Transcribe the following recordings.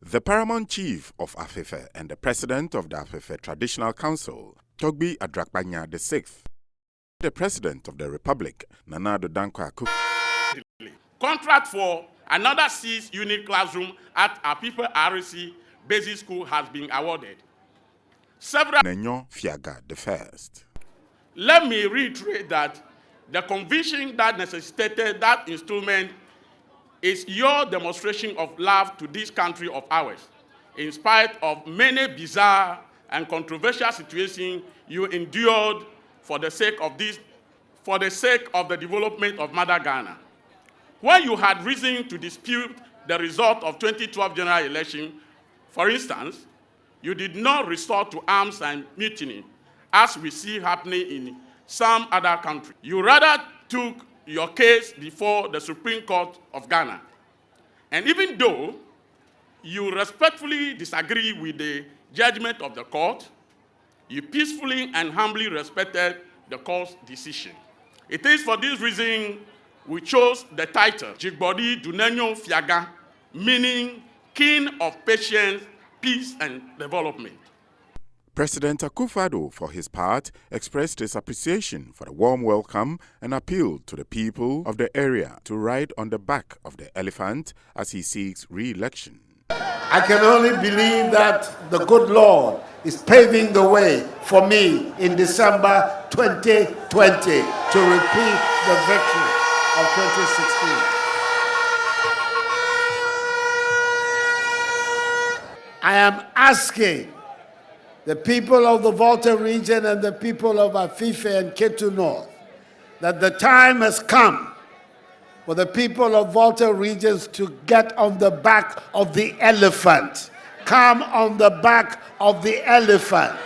The paramount chief of Afefe and the president of the Afefe Traditional Council, Togbi Adrakpanya VI, the president of the Republic, Nana Addo Dankwa Akufo-Addo. Contract for another 6-unit classroom at Apipe RC Basic School has been awarded. Nenyo Fiaga I. Let me reiterate that the conviction that necessitated that instrument is your demonstration of love to this country of ours, in spite of many bizarre and controversial situations you endured for the sake of the development of Mother Ghana. When you had reason to dispute the result of 2012 general election, for instance, you did not resort to arms and mutiny, as we see happening in some other countries. You rather took your case before the Supreme Court of Ghana. And even though you respectfully disagree with the judgment of the court, you peacefully and humbly respected the court's decision. It is for this reason we chose the title, Jigbodi Dunenyo Fiaga, meaning King of Patience, Peace and Development. President Akufo-Addo, for his part, expressed his appreciation for the warm welcome and appealed to the people of the area to ride on the back of the elephant as he seeks re-election. I can only believe that the good Lord is paving the way for me in December 2020 to repeat the victory of 2016. I am asking the people of the Volta region and the people of Afife and Ketu North that the time has come for the people of Volta regions to get on the back of the elephant. Come on the back of the elephant.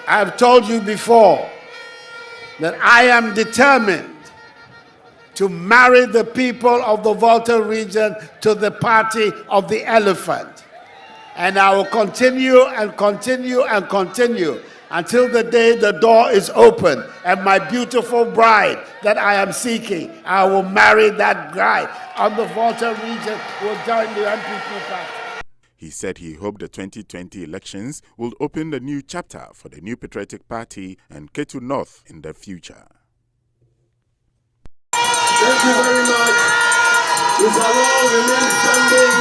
I've told you before that I am determined to marry the people of the Volta region to the party of the elephant. And I will continue and continue and continue until the day the door is open and my beautiful bride that I am seeking, I will marry that bride on the Volta region, will join the NPP party. He said he hoped the 2020 elections will open a new chapter for the New Patriotic Party and Ketu North in the future. Thank you very much. If I will remain standing,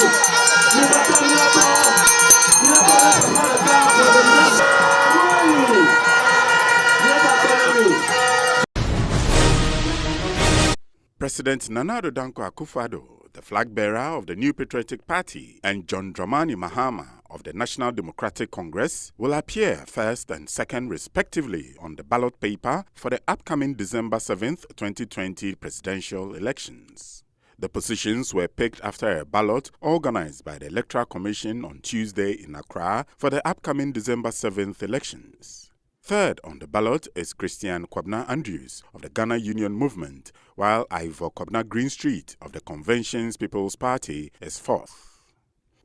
President Nana Addo Dankwa Akufo-Addo, the flag bearer of the New Patriotic Party, and John Dramani Mahama of the National Democratic Congress will appear first and second respectively on the ballot paper for the upcoming December 7th, 2020 presidential elections. The positions were picked after a ballot organized by the Electoral Commission on Tuesday in Accra for the upcoming December 7th elections. Third on the ballot is Christian Kwabena Andrews of the Ghana Union Movement, while Ivor Kwabena Greenstreet of the Convention's People's Party is fourth.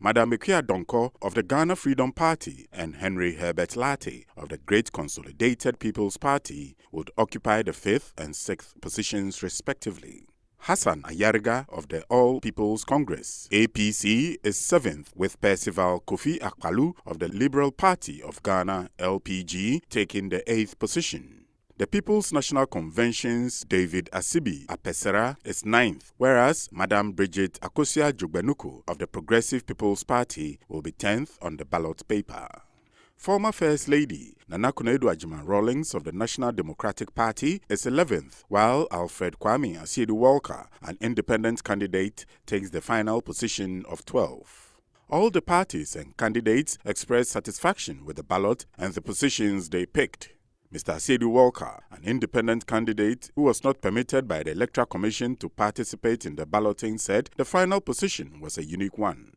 Madam Mekia Donko of the Ghana Freedom Party and Henry Herbert Latte of the Great Consolidated People's Party would occupy the fifth and sixth positions respectively. Hassan Ayariga of the All People's Congress, APC, is seventh, with Percival Kofi Akpalu of the Liberal Party of Ghana, LPG, taking the eighth position. The People's National Convention's David Asibi Apesera is ninth, whereas Madam Bridget Akosia Jugbenuku of the Progressive People's Party will be 10th on the ballot paper. Former First Lady Nana Akufo-Addo Rawlings of the National Democratic Party is 11th, while Alfred Kwame Asiedu-Walker, an independent candidate, takes the final position of 12th. All the parties and candidates expressed satisfaction with the ballot and the positions they picked. Mr. Asiedu-Walker, an independent candidate who was not permitted by the Electoral Commission to participate in the balloting, said the final position was a unique one.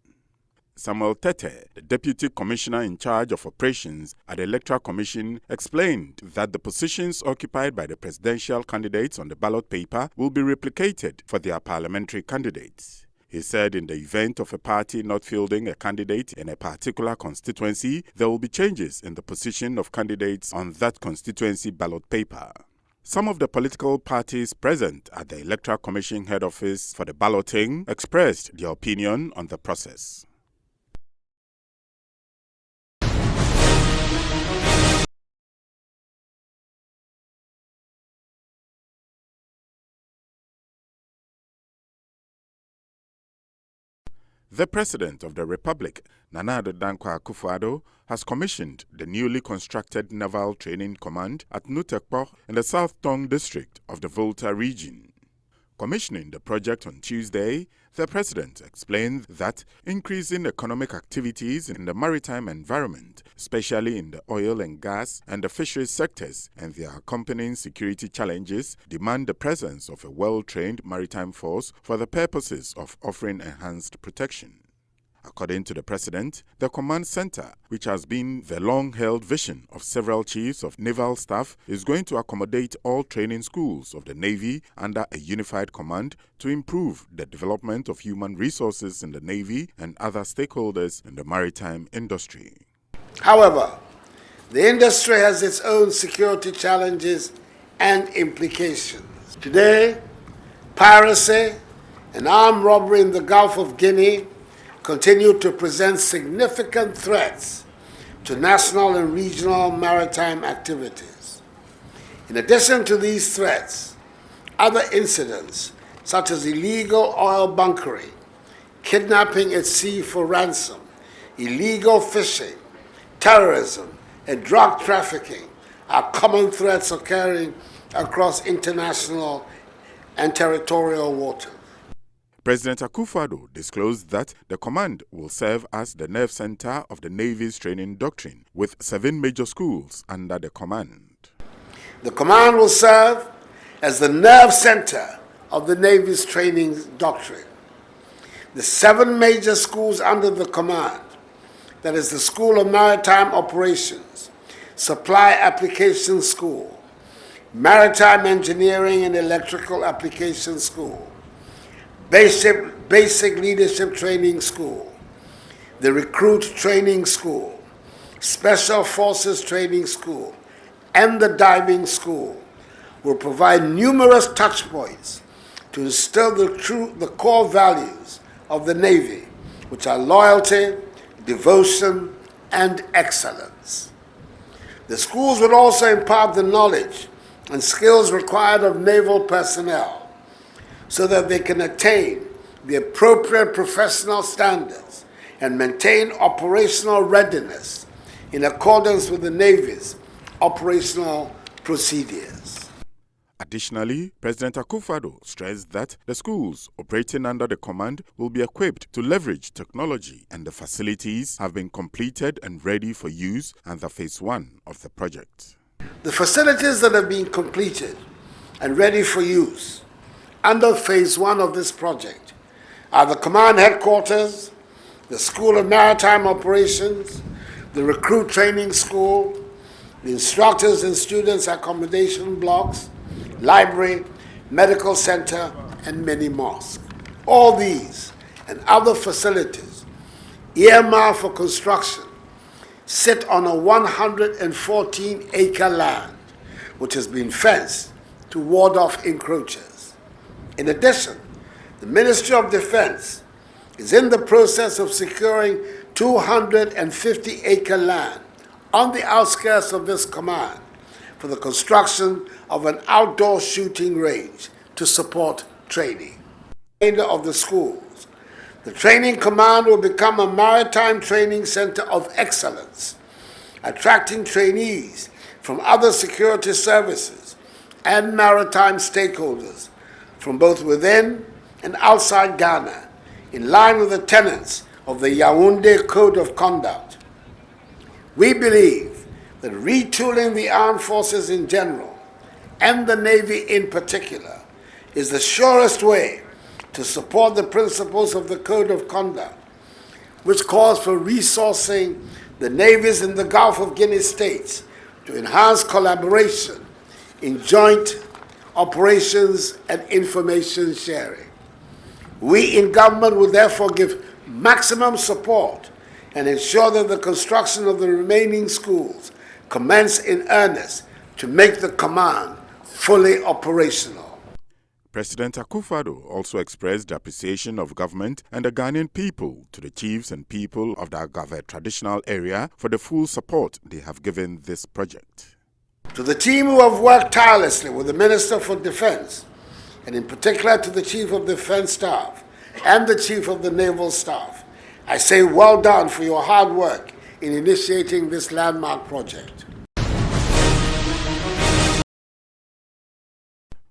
Samuel Tete, the Deputy Commissioner in charge of operations at the Electoral Commission, explained that the positions occupied by the presidential candidates on the ballot paper will be replicated for their parliamentary candidates. He said in the event of a party not fielding a candidate in a particular constituency, there will be changes in the position of candidates on that constituency ballot paper. Some of the political parties present at the Electoral Commission head office for the balloting expressed their opinion on the process. The President of the Republic, Nana Addo Dankwa Akufo-Addo, has commissioned the newly constructed Naval Training Command at NET2 in the South Tongue district of the Volta region. Commissioning the project on Tuesday, the President explained that increasing economic activities in the maritime environment, especially in the oil and gas and the fisheries sectors, and their accompanying security challenges, demand the presence of a well-trained maritime force for the purposes of offering enhanced protection. According to the President, the command center, which has been the long-held vision of several chiefs of naval staff, is going to accommodate all training schools of the Navy under a unified command to improve the development of human resources in the Navy and other stakeholders in the maritime industry. However, the industry has its own security challenges and implications. Today, piracy and armed robbery in the Gulf of Guinea continue to present significant threats to national and regional maritime activities. In addition to these threats, other incidents such as illegal oil bunkering, kidnapping at sea for ransom, illegal fishing, terrorism, and drug trafficking are common threats occurring across international and territorial waters. President Akufo-Addo disclosed that the command will serve as the nerve center of the Navy's training doctrine, with 7 major schools under the command. The command will serve as the nerve center of the Navy's training doctrine. The 7 major schools under the command, that is the School of Maritime Operations, Supply Application School, Maritime Engineering and Electrical Application School, Basic Leadership Training School, the Recruit Training School, Special Forces Training School, and the Diving School will provide numerous touch points to instill the core values of the Navy, which are loyalty, devotion, and excellence. The schools will also impart the knowledge and skills required of naval personnel so that they can attain the appropriate professional standards and maintain operational readiness in accordance with the Navy's operational procedures. Additionally, President Akufo-Addo stressed that the schools operating under the command will be equipped to leverage technology, and the facilities have been completed and ready for use under Phase 1 of the project. The facilities that have been completed and ready for use under Phase 1 of this project are the command headquarters, the School of Maritime Operations, the Recruit Training School, the Instructors and Students Accommodation Blocks, Library, Medical Center, and many mosques. All these and other facilities earmarked for construction sit on a 114-acre land which has been fenced to ward off encroachers. In addition, the Ministry of Defense is in the process of securing 250-acre land on the outskirts of this command for the construction of an outdoor shooting range to support training. Of the schools, the training command will become a maritime training center of excellence, attracting trainees from other security services and maritime stakeholders from both within and outside Ghana, in line with the tenets of the Yaoundé Code of Conduct. We believe that retooling the armed forces in general, and the Navy in particular, is the surest way to support the principles of the Code of Conduct, which calls for resourcing the navies in the Gulf of Guinea states to enhance collaboration in joint operations and information sharing. We in government will therefore give maximum support and ensure that the construction of the remaining schools commence in earnest to make the command fully operational. President Akufo-Addo also expressed the appreciation of government and the Ghanaian people to the chiefs and people of the Agave traditional area for the full support they have given this project. To the team who have worked tirelessly with the Minister for Defense, and in particular to the Chief of the Defense Staff and the Chief of the Naval Staff, I say well done for your hard work in initiating this landmark project.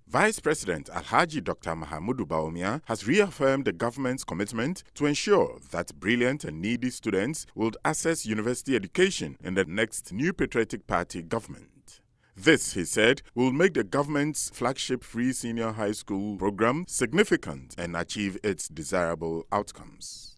Vice President Alhaji Dr. Mahamudu Bawumia has reaffirmed the government's commitment to ensure that brilliant and needy students will access university education in the next new patriotic party government. This, he said, will make the government's flagship free senior high school program significant and achieve its desirable outcomes.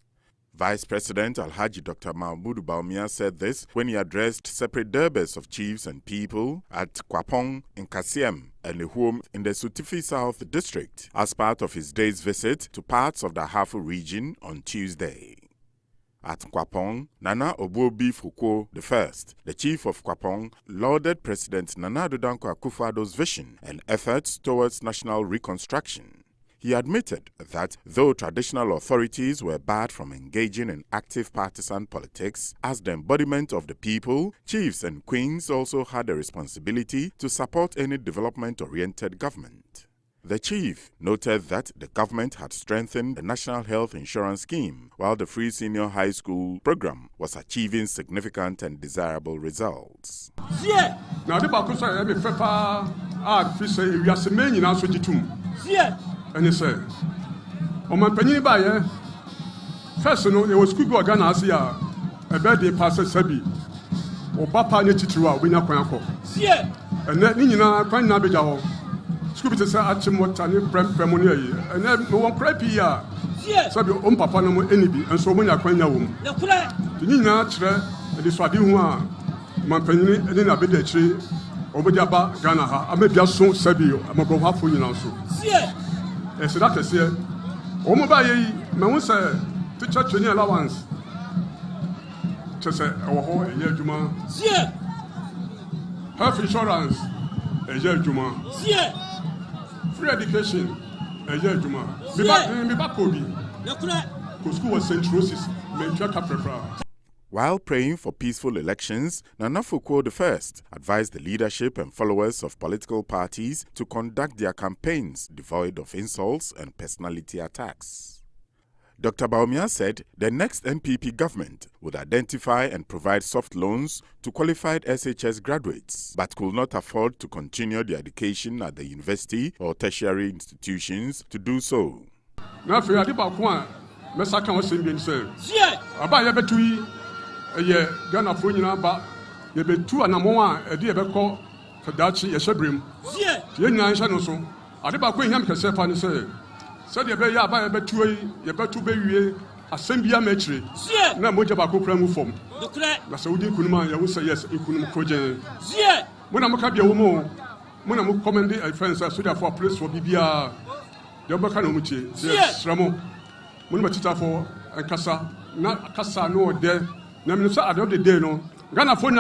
Vice President Alhaji Dr. Mahamudu Bawumia said this when he addressed separate derbes of chiefs and people at Kwapong in Kasiem and Lehum in the Sutifi South District as part of his day's visit to parts of the Ahafo region on Tuesday. At Kwapong, Nana Obuobi Fuko I, the chief of Kwapong, lauded President Nana Addo Dankwa Akufo-Addo's vision and efforts towards national reconstruction. He admitted that though traditional authorities were barred from engaging in active partisan politics, as the embodiment of the people, chiefs and queens also had a responsibility to support any development-oriented government. The chief noted that the government had strengthened the National Health Insurance Scheme, while the free senior high school program was achieving significant and desirable results. And he said, "Oman penny by first, there was good Ghana as a birthday passer Sabi, or Papa Netitua, Winner Quanco. And then Nina Quanabijo, Scoopy said, Achimot and Premonier, and then no one crappy, Sabi, Papa no enemy, and so many Aquana womb. The Nina Tre, and this Wadua, Mampenny, and then a bit tree, over the Ghana, I may be so Sabi, I'm a go half for you now. And so that is here. Omobaye, my one say, teacher training allowance. Just say, our whole year Juma. Health insurance, a year Juma. Free education, a year Juma. Be back, Kobe. Because school was St. Rose's, Menchaka Prepara. While praying for peaceful elections, Nana Fuko I advised the leadership and followers of political parties to conduct their campaigns devoid of insults and personality attacks. Dr. Bawumia said the next NPP government would identify and provide soft loans to qualified SHS graduates, but could not afford to continue their education at the university or tertiary institutions to do so. Yeah, Ghana for you about you be two and a more a dear call Kadachi, a shebrim. Yeah, Nation so. I did about going him herself and say, said you better buy a better you better be a Sembia metri. No much about Kukramu form. That's a wooden Kunuma, you will say yes, in Kunum Kojan. When I'm a cabia woman, when I'm commending a friend, I should have for a place for BBR. Yabakanomuchi, yes, Ramo. When Matita for and Casa, not Casa, no, there. At the end of the day, no, Ghana for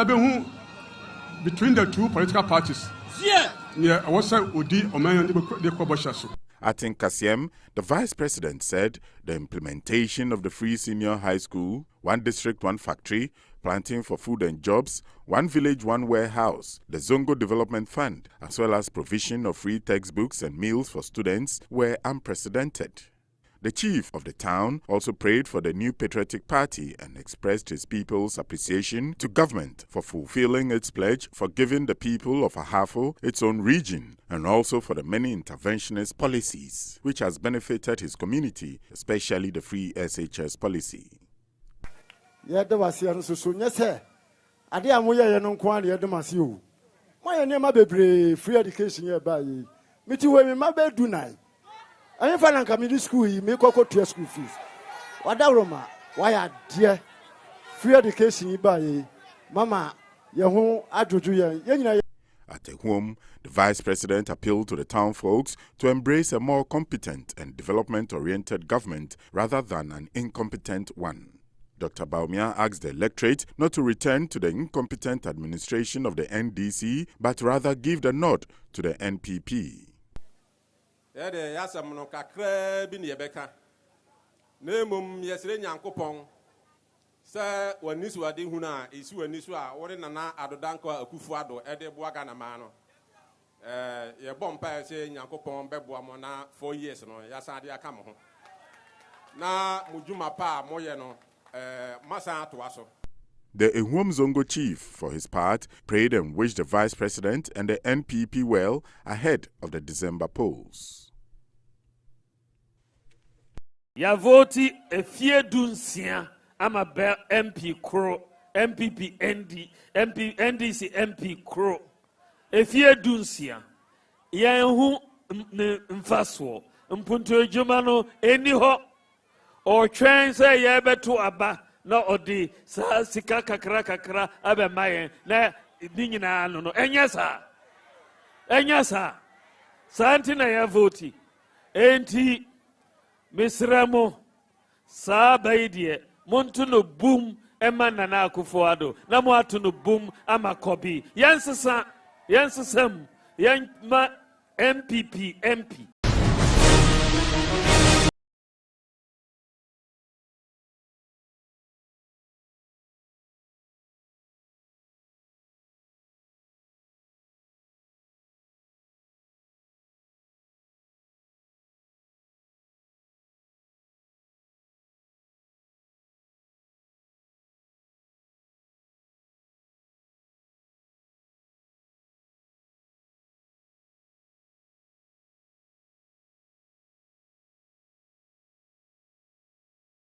between the two political parties. Yeah, I was saying, Odi, Oman, the Koboshasu. At Kasiem, the vice president said the implementation of the free senior high school, one district, one factory, planting for food and jobs, one village, one warehouse, the Zongo Development Fund, as well as provision of free textbooks and meals for students were unprecedented. The chief of the town also prayed for the new patriotic party and expressed his people's appreciation to government for fulfilling its pledge for giving the people of Ahafo its own region and also for the many interventionist policies which has benefited his community, especially the free SHS policy. Free education I am finding community school, you make a school fees. What Roma? Why are dear free education by Mama? Your at home, the vice president appealed to the town folks to embrace a more competent and development-oriented government rather than an incompetent one. Dr. Baumia asked the electorate not to return to the incompetent administration of the NDC, but rather give the nod to the NPP. Sir, when this was the Huna, is when this was what in an Adodanko, a Kufuado, Ede Buagana Mano. Your bomb saying Yankopon Bebuamona 4 years, no, Yasadia Camo. Na Mujuma Pa, Moyano, Massa Tuaso. The Ehwom Zongo chief, for his part, prayed and wished the vice president and the NPP well ahead of the December polls. Yavoti a fear dunsia. I'm a MP Crow, MPP ND, MP NDC MP Crow. If you dunsia, Yahu Mfaswo, Mpunto Jumano, anyhow, or train say Yabetu Abba, no odi, Sa Sika Kakra, Abba Mayan, na Dingina no, Enyasa, Santina Yavoti, Enti Miss Ramo, Sa Baidie. Montuno boom ema nana akufuado na mo atuno boom ama kobi yansesa yan ma MPP MP